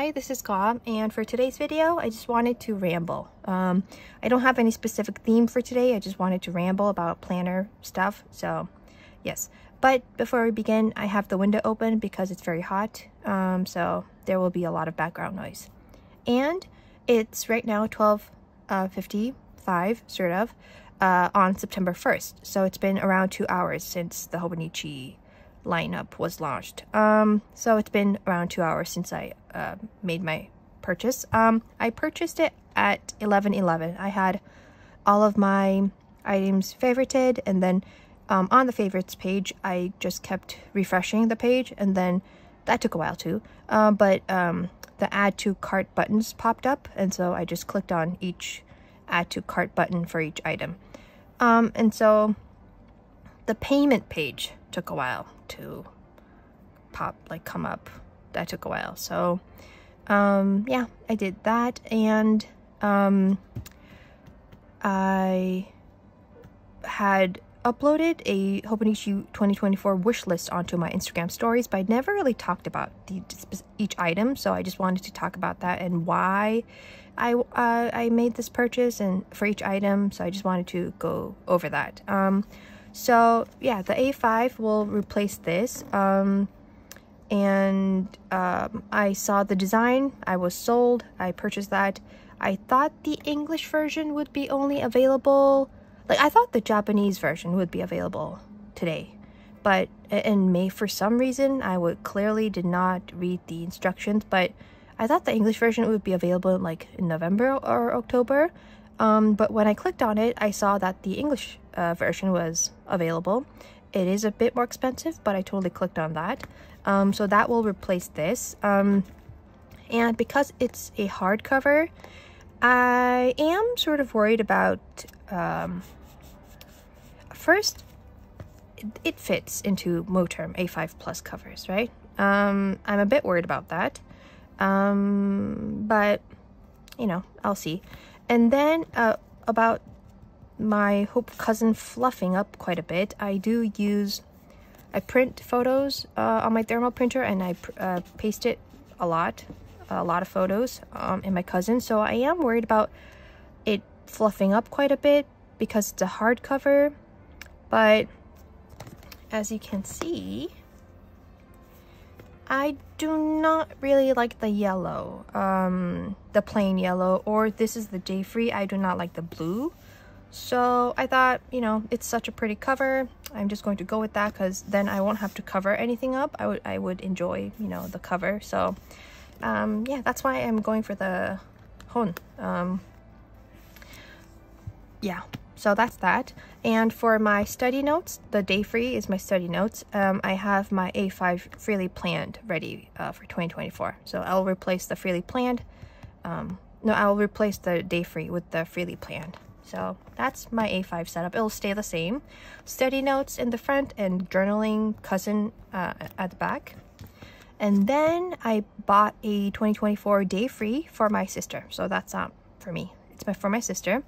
Hi, this is Ka, and for today's video, I just wanted to ramble. I don't have any specific theme for today. I just wanted to ramble about planner stuff. So, yes. But before we begin, I have the window open because it's very hot. So there will be a lot of background noise. And it's right now 12:55, sort of, on September 1st. So it's been around 2 hours since the Hobonichi lineup was launched. So it's been around 2 hours since I made my purchase. I purchased it at 11:11. I had all of my items favorited, and then on the favorites page I just kept refreshing the page, and then that took a while too, but the add to cart buttons popped up, and so I just clicked on each add to cart button for each item, and so the payment page took a while to come up. That took a while. So yeah, I did that, and I had uploaded a Hobonichi 2024 wish list onto my Instagram stories, but I never really talked about each item, so I just wanted to talk about that and why I made this purchase and for each item. So I just wanted to go over that. So yeah, the A5 will replace this, and I saw the design, I was sold, I purchased that. I thought the English version would be only available, like I thought the Japanese version would be available today, but in May for some reason I clearly did not read the instructions, but I thought the English version would be available like in November or October. But when I clicked on it, I saw that the English version was available. It is a bit more expensive, but I totally clicked on that. So that will replace this. And because it's a hardcover, I am sort of worried about, first, it fits into Moterm A5 Plus covers, right? I'm a bit worried about that. But, you know, I'll see. And then about my cousin fluffing up quite a bit, I print photos on my thermal printer, and I paste it a lot of photos in my cousin. So I am worried about it fluffing up quite a bit because it's a hardcover. But as you can see, I do not really like the yellow, the plain yellow, or this is the day free. I do not like the blue. So I thought, you know, it's such a pretty cover, I'm just going to go with that, because then I won't have to cover anything up. I would enjoy, you know, the cover. So yeah, that's why I'm going for the HON. Yeah, so that's that. And for my study notes, the day free is my study notes. I have my A5 freely planned ready for 2024. So I'll replace the freely planned. No, I'll replace the day free with the freely planned. So that's my A5 setup. It'll stay the same. Study notes in the front and journaling cousin at the back. And then I bought a 2024 day free for my sister. So that's not for me. It's for my sister.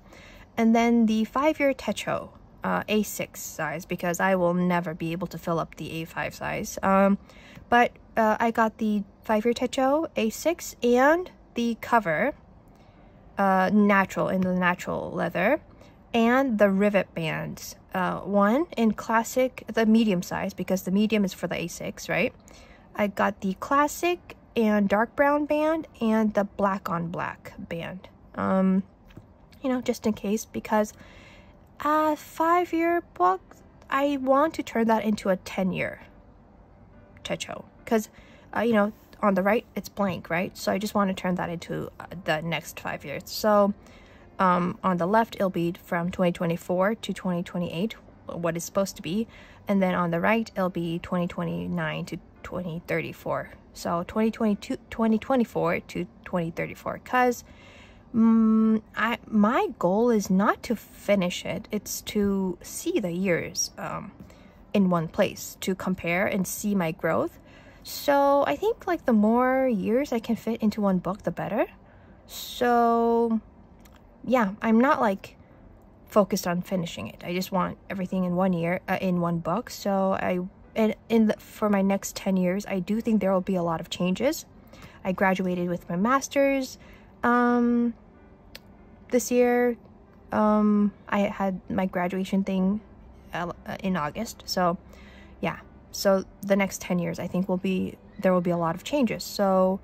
And then the 5-year Techo A6 size, because I will never be able to fill up the A5 size. But I got the 5-year Techo A6 and the cover, natural, in the natural leather, and the Rivet bands. One in classic, the medium size, because the medium is for the A6, right? I got the classic and dark brown band and the black on black band. You know, just in case, because a 5-year book, I want to turn that into a 10-year Techo, because you know, on the right it's blank, right? So I just want to turn that into the next 5 years. So on the left it'll be from 2024 to 2028, what it's supposed to be, and then on the right it'll be 2029 to 2034. So 2024 to 2034, because my goal is not to finish it, it's to see the years in one place, to compare and see my growth. So I think like the more years I can fit into one book, the better. So yeah, I'm not like focused on finishing it. I just want everything in 1 year, in one book. So for my next 10 years, I do think there will be a lot of changes. I graduated with my master's this year. I had my graduation thing in August, so yeah, so the next 10 years I think there will be a lot of changes, so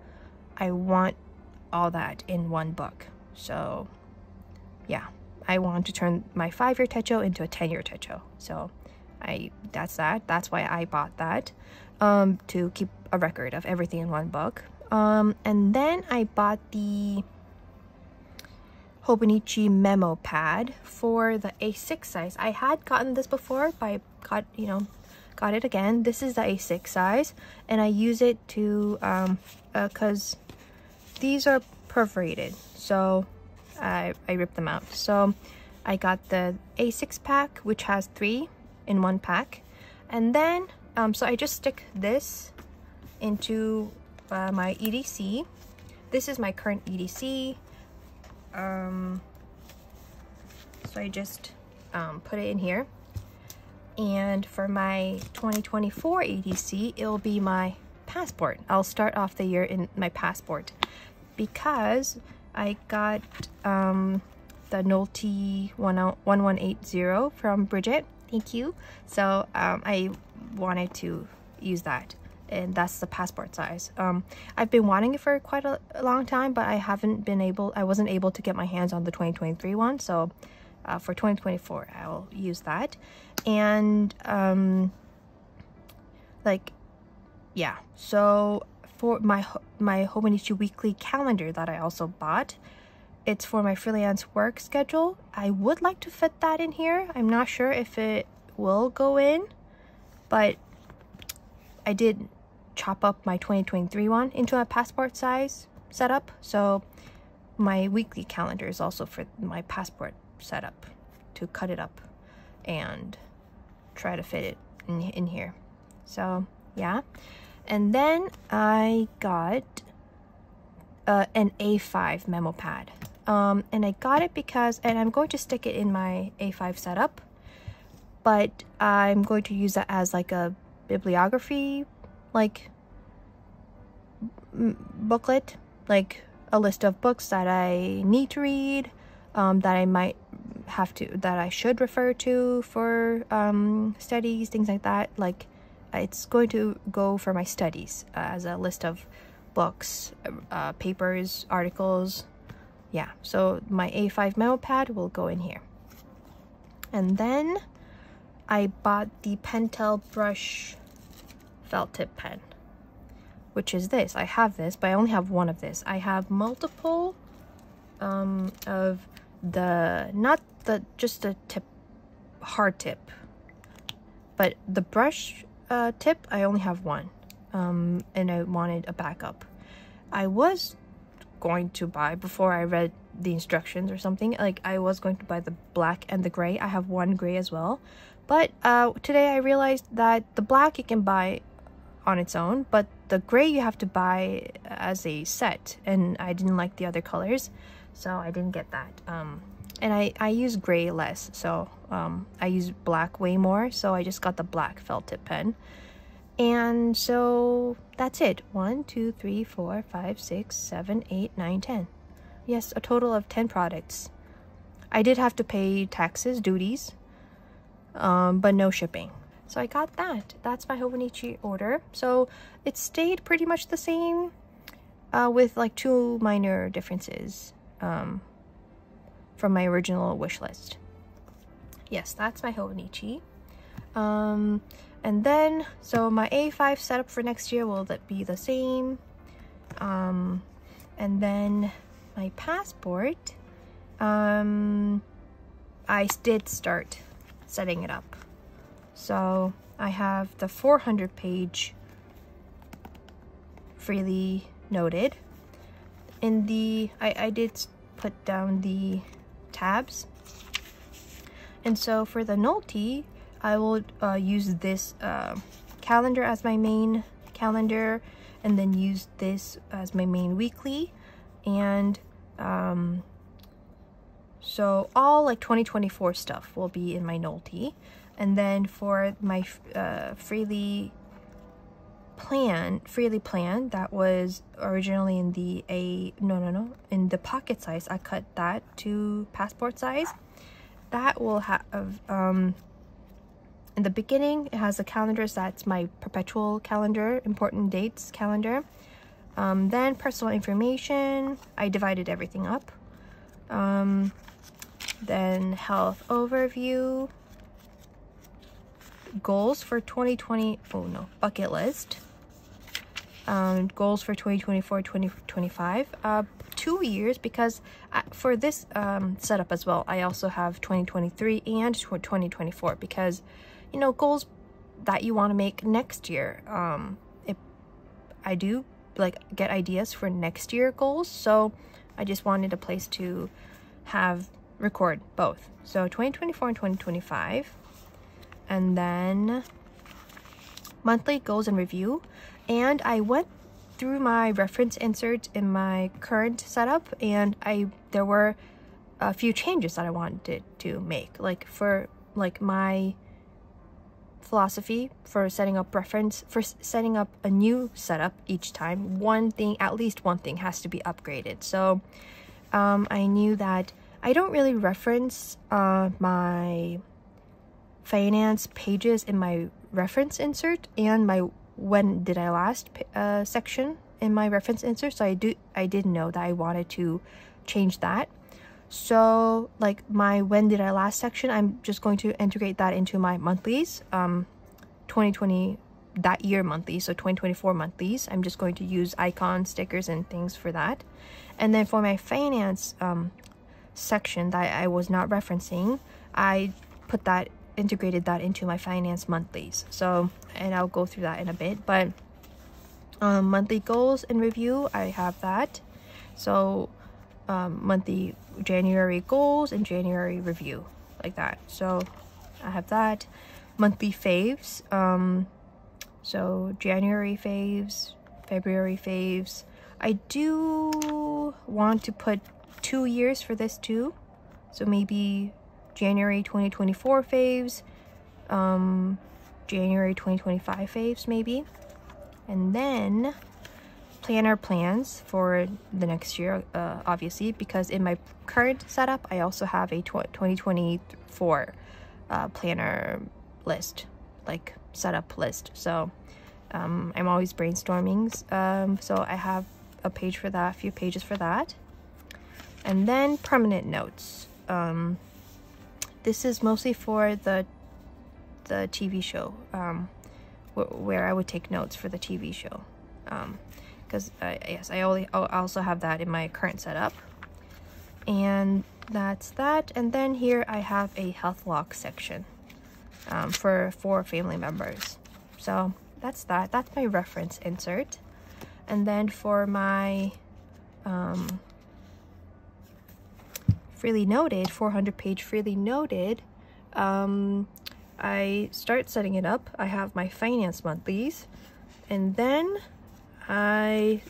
I want all that in one book. So yeah, I want to turn my 5-year Techo into a 10-year Techo. So that's why I bought that, to keep a record of everything in one book. And then I bought the Hobonichi Memo pad for the A6 size. I had gotten this before, but I got it again. This is the A6 size, and I use it to because these are perforated, so I ripped them out. So I got the A6 pack, which has 3 in one pack, and then so I just stick this into my EDC. This is my current EDC. So I just put it in here, and for my 2024 EDC, it'll be my passport. I'll start off the year in my passport because I got the Nolte 1180 from Bridget. Thank you. So I wanted to use that, and that's the passport size. I've been wanting it for quite a long time, but I wasn't able to get my hands on the 2023 one. So for 2024, I'll use that. And yeah, so for my Hobonichi weekly calendar that I also bought, it's for my freelance work schedule. I would like to fit that in here. I'm not sure if it will go in, but I did chop up my 2023 one into a passport size setup, so my weekly calendar is also for my passport setup, to cut it up and try to fit it in here. So yeah, and then I got an A5 memo pad, and I got it because, and I'm going to stick it in my A5 setup, but I'm going to use that as like a bibliography, like booklet, like a list of books that I need to read, that I should refer to for studies, things like that. Like it's going to go for my studies as a list of books, papers, articles. Yeah, so my A5 memo pad will go in here. And then I bought the Pentel brush felt tip pen, which is this. I have this, but I only have one of this. I have multiple of just the tip, hard tip, but the brush tip, I only have one, and I wanted a backup. I was going to buy, before I read the instructions or something, like I was going to buy the black and the gray. I have one gray as well, but today I realized that the black you can buy on its own, but the gray you have to buy as a set, and I didn't like the other colors, so I didn't get that. And I use gray less, so I use black way more, so I just got the black felt tip pen. And so that's it. 1 2 3 4 5 6 7 8 9 10. Yes, a total of 10 products. I did have to pay taxes, duties, but no shipping. So I got that. That's my Hobonichi order. So it stayed pretty much the same, with like 2 minor differences from my original wish list. Yes, that's my Hobonichi. And then, so my A5 setup for next year will be the same. And then my passport, I did start setting it up. So I have the 400-page freely noted. In the, I did put down the tabs. And so for the Nolte, I will use this calendar as my main calendar, and then use this as my main weekly. And so all like 2024 stuff will be in my Nolte. And then for my freely freely plan that was originally in the in the pocket size. I cut that to passport size. That will have in the beginning, it has the calendars. That's my perpetual calendar, important dates calendar. Then personal information, I divided everything up. Then health overview, goals for 2020, bucket list. Goals for 2024, 2025, 2 years, because for this setup as well, I also have 2023 and 2024, because goals that you want to make next year. I do like get ideas for next year goals, so I just wanted a place to record both. So 2024 and 2025, and then monthly goals and review. And I went through my reference insert in my current setup, and there were a few changes that I wanted to make, like for my philosophy for setting up setting up a new setup each time. At least one thing has to be upgraded. So I knew that I don't really reference my finance pages in my reference insert and my when did I last section in my reference insert, so I did know that I wanted to change that. So like my when did I last section, I'm just going to integrate that into my monthlies, 2020 that year monthly, so 2024 monthlies. I'm just going to use icon stickers and things for that. And then for my finance section that I was not referencing, I integrated that into my finance monthlies. So, and I'll go through that in a bit, but monthly goals and review, I have that. So monthly January goals and January review, like that. So I have that. Monthly faves, so January faves, February faves. I do want to put 2 years for this too, so maybe January 2024 faves, January 2025 faves maybe. And then planner plans for the next year, obviously, because in my current setup I also have a 2024 planner list, like setup list. So I'm always brainstorming, so I have a page for that, a few pages for that. And then permanent notes. This is mostly for the TV show, where I would take notes for the TV show, because yes, I also have that in my current setup. And that's that. And then here I have a health log section for 4 family members. So that's that. That's my reference insert. And then for my freely noted, 400-page freely noted, I start setting it up. I have my finance monthlies, and then I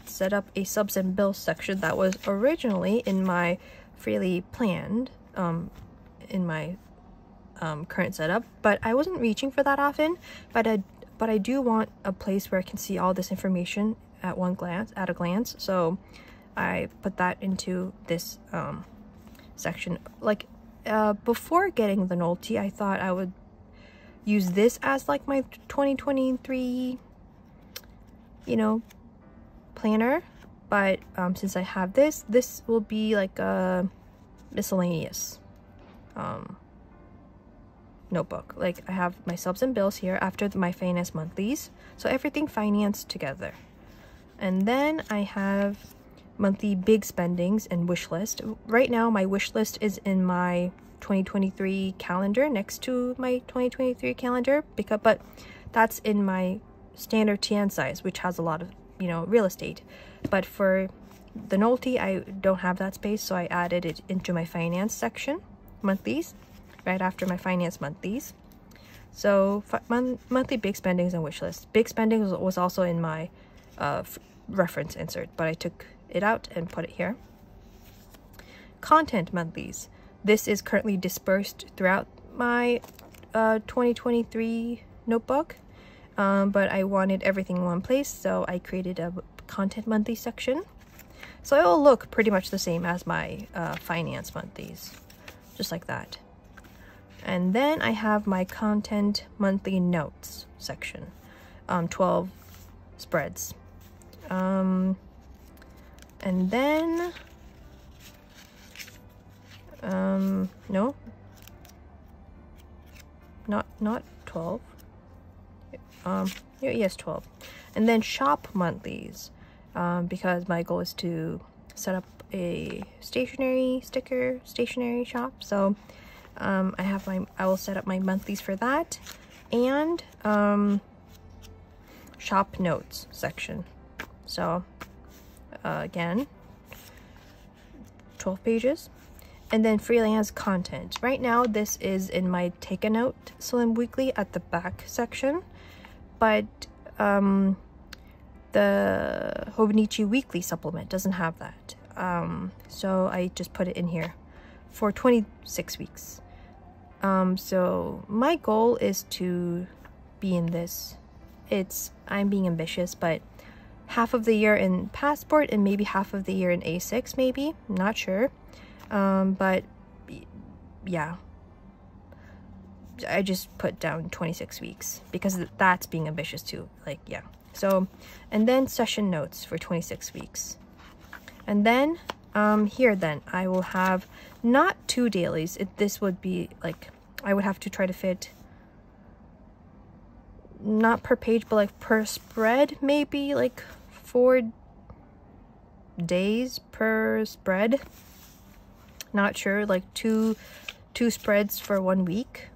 set up a subs and bills section that was originally in my freely planned in my current setup, but I wasn't reaching for that often. But I do want a place where I can see all this information at a glance. So I put that into this section. Like before getting the Nolte, I thought I would use this as like my 2023 planner, but since I have this will be like a miscellaneous notebook. Like I have my subs and bills here after my finance monthlies, so everything financed together. And then I have monthly big spendings and wish list. Right now my wish list is in my 2023 calendar next to my 2023 calendar, but that's in my standard TN size, which has a lot of real estate. But for the Nolte, I don't have that space, so I added it into my finance section monthlies right after my finance monthlies. So monthly big spendings and wish list. Big spendings was also in my reference insert, but I took it out and put it here. Content monthlies. This is currently dispersed throughout my 2023 notebook. but I wanted everything in one place, so I created a content monthly section. So it will look pretty much the same as my finance monthlies, just like that. And then I have my content monthly notes section, 12 spreads. And then no, not 12. Yes, 12. And then shop monthlies, because my goal is to set up a stationery shop. So I will set up my monthlies for that, and shop notes section. So again, 12 pages. And then freelance content. Right now this is in my Take a Note Slim Weekly at the back section, but the Hobonichi Weekly supplement doesn't have that. So I just put it in here for 26 weeks. So my goal is to be in this. I'm being ambitious, but half of the year in Passport and maybe half of the year in A6, maybe. I'm not sure. But yeah, I just put down 26 weeks because that's being ambitious too. Like, yeah. So, and then session notes for 26 weeks. And then here then I will have not 2 dailies. This would be like, I would have to try to fit not per page, but like per spread, maybe like 4 days per spread. Not sure, like two spreads for 1 week,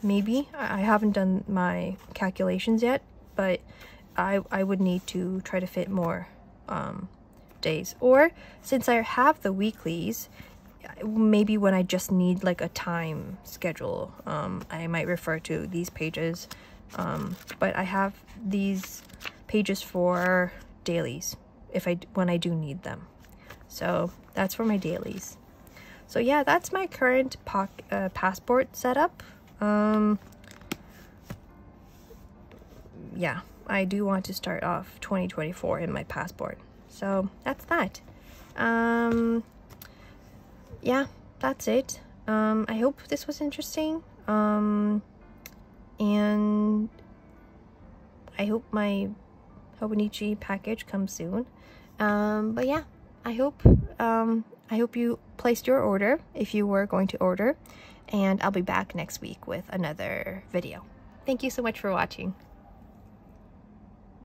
maybe. I haven't done my calculations yet, but I would need to try to fit more days. Or since I have the weeklies, maybe when I just need like a time schedule, I might refer to these pages. But I have these pages for dailies when I do need them. So that's for my dailies. So yeah, that's my current Passport setup. Yeah, I do want to start off 2024 in my Passport. So that's that. Yeah, that's it. I hope this was interesting. And I hope my Hobonichi package comes soon. But yeah, I hope you placed your order if you were going to order, and I'll be back next week with another video. Thank you so much for watching.